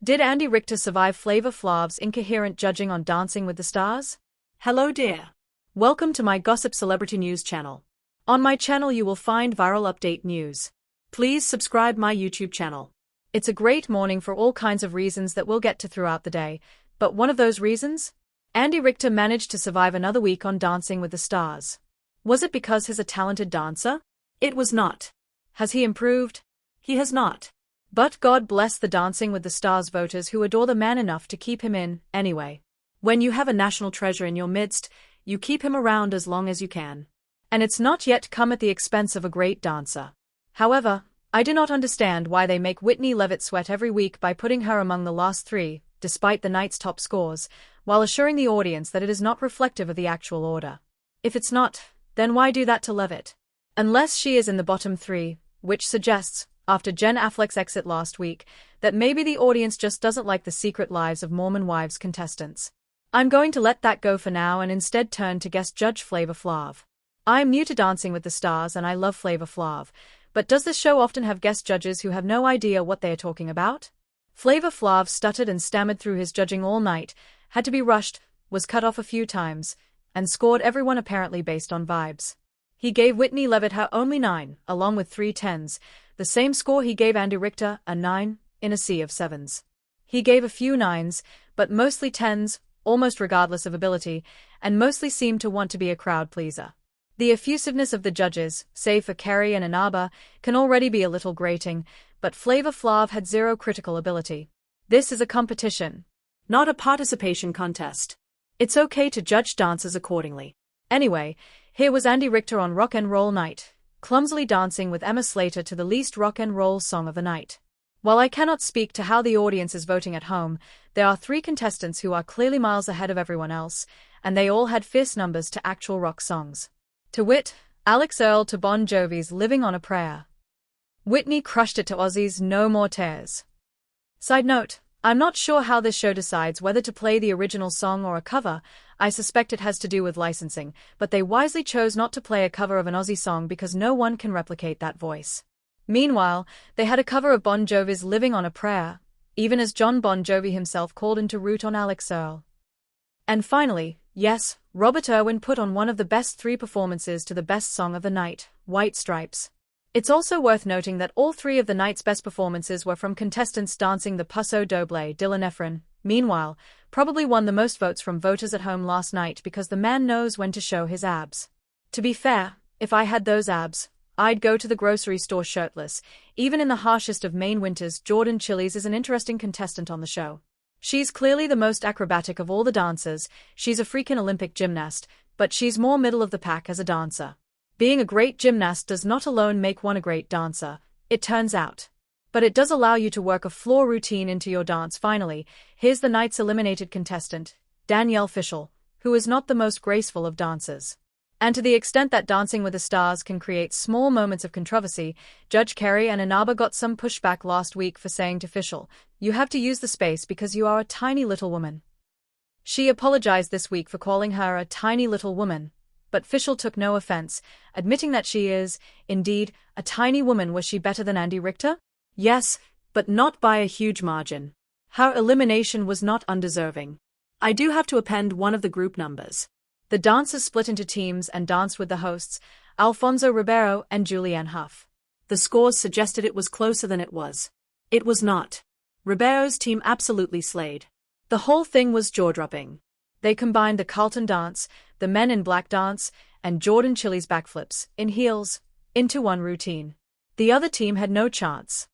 Did Andy Richter survive Flav's Incoherent judging on Dancing with the Stars? Hello dear. Welcome to my Gossip Celebrity News channel. On my channel you will find viral update news. Please subscribe my YouTube channel. It's a great morning for all kinds of reasons that we'll get to throughout the day, but one of those reasons? Andy Richter managed to survive another week on Dancing with the Stars. Was it because he's a talented dancer? It was not. Has he improved? He has not. But God bless the Dancing with the Stars voters who adore the man enough to keep him in, anyway. When you have a national treasure in your midst, you keep him around as long as you can. And it's not yet come at the expense of a great dancer. However, I do not understand why they make Whitney Levitt sweat every week by putting her among the last three, despite the night's top scores, while assuring the audience that it is not reflective of the actual order. If it's not, then why do that to Levitt? Unless she is in the bottom three, which suggests, after Jen Affleck's exit last week, that maybe the audience just doesn't like the Secret Lives of Mormon Wives contestants. I'm going to let that go for now and instead turn to guest judge Flav. I'm new to Dancing with the Stars and I love Flav, but does this show often have guest judges who have no idea what they are talking about? Flav stuttered and stammered through his judging all night, had to be rushed, was cut off a few times, and scored everyone apparently based on vibes. He gave Whitney Levitt her only 9, along with 3 10s, the same score he gave Andy Richter, a 9, in a sea of 7s. He gave a few 9s, but mostly 10s, almost regardless of ability, and mostly seemed to want to be a crowd pleaser. The effusiveness of the judges, save for Carrie and Inaba, can already be a little grating, but Flav had zero critical ability. This is a competition, not a participation contest. It's okay to judge dancers accordingly. Anyway, here was Andy Richter on Rock and Roll Night, clumsily dancing with Emma Slater to the least rock and roll song of the night. While I cannot speak to how the audience is voting at home, there are 3 contestants who are clearly miles ahead of everyone else, and they all had fierce numbers to actual rock songs. To wit, Alix Earle to Bon Jovi's Living on a Prayer. Whitney crushed it to Ozzy's No More Tears. Side note, I'm not sure how this show decides whether to play the original song or a cover. I suspect it has to do with licensing, but they wisely chose not to play a cover of an Ozzy song because no one can replicate that voice. Meanwhile, they had a cover of Bon Jovi's Living on a Prayer, even as John Bon Jovi himself called him to root on Alix Earle. And finally, yes, Robert Irwin put on one of the best 3 performances to the best song of the night, White Stripes. It's also worth noting that all 3 of the night's best performances were from contestants dancing the Paso Doble. Dylan Efron, meanwhile, probably won the most votes from voters at home last night because the man knows when to show his abs. To be fair, if I had those abs, I'd go to the grocery store shirtless. Even in the harshest of Maine winters, Jordan Chili's is an interesting contestant on the show. She's clearly the most acrobatic of all the dancers. She's a freaking Olympic gymnast, but she's more middle of the pack as a dancer. Being a great gymnast does not alone make one a great dancer, it turns out. But it does allow you to work a floor routine into your dance. Finally, here's the night's eliminated contestant, Danielle Fishel, who is not the most graceful of dancers. And to the extent that Dancing with the Stars can create small moments of controversy, Judge Carrie and Inaba got some pushback last week for saying to Fishel, "You have to use the space because you are a tiny little woman." She apologized this week for calling her a tiny little woman, but Fishel took no offense, admitting that she is, indeed, a tiny woman. Was she better than Andy Richter? Yes, but not by a huge margin. Her elimination was not undeserving. I do have to append one of the group numbers. The dancers split into teams and danced with the hosts, Alfonso Ribeiro and Julianne Hough. The scores suggested it was closer than it was. It was not. Ribeiro's team absolutely slayed. The whole thing was jaw-dropping. They combined the Carlton dance, the Men in Black dance, and Jordan Chili's backflips, in heels, into one routine. The other team had no chance.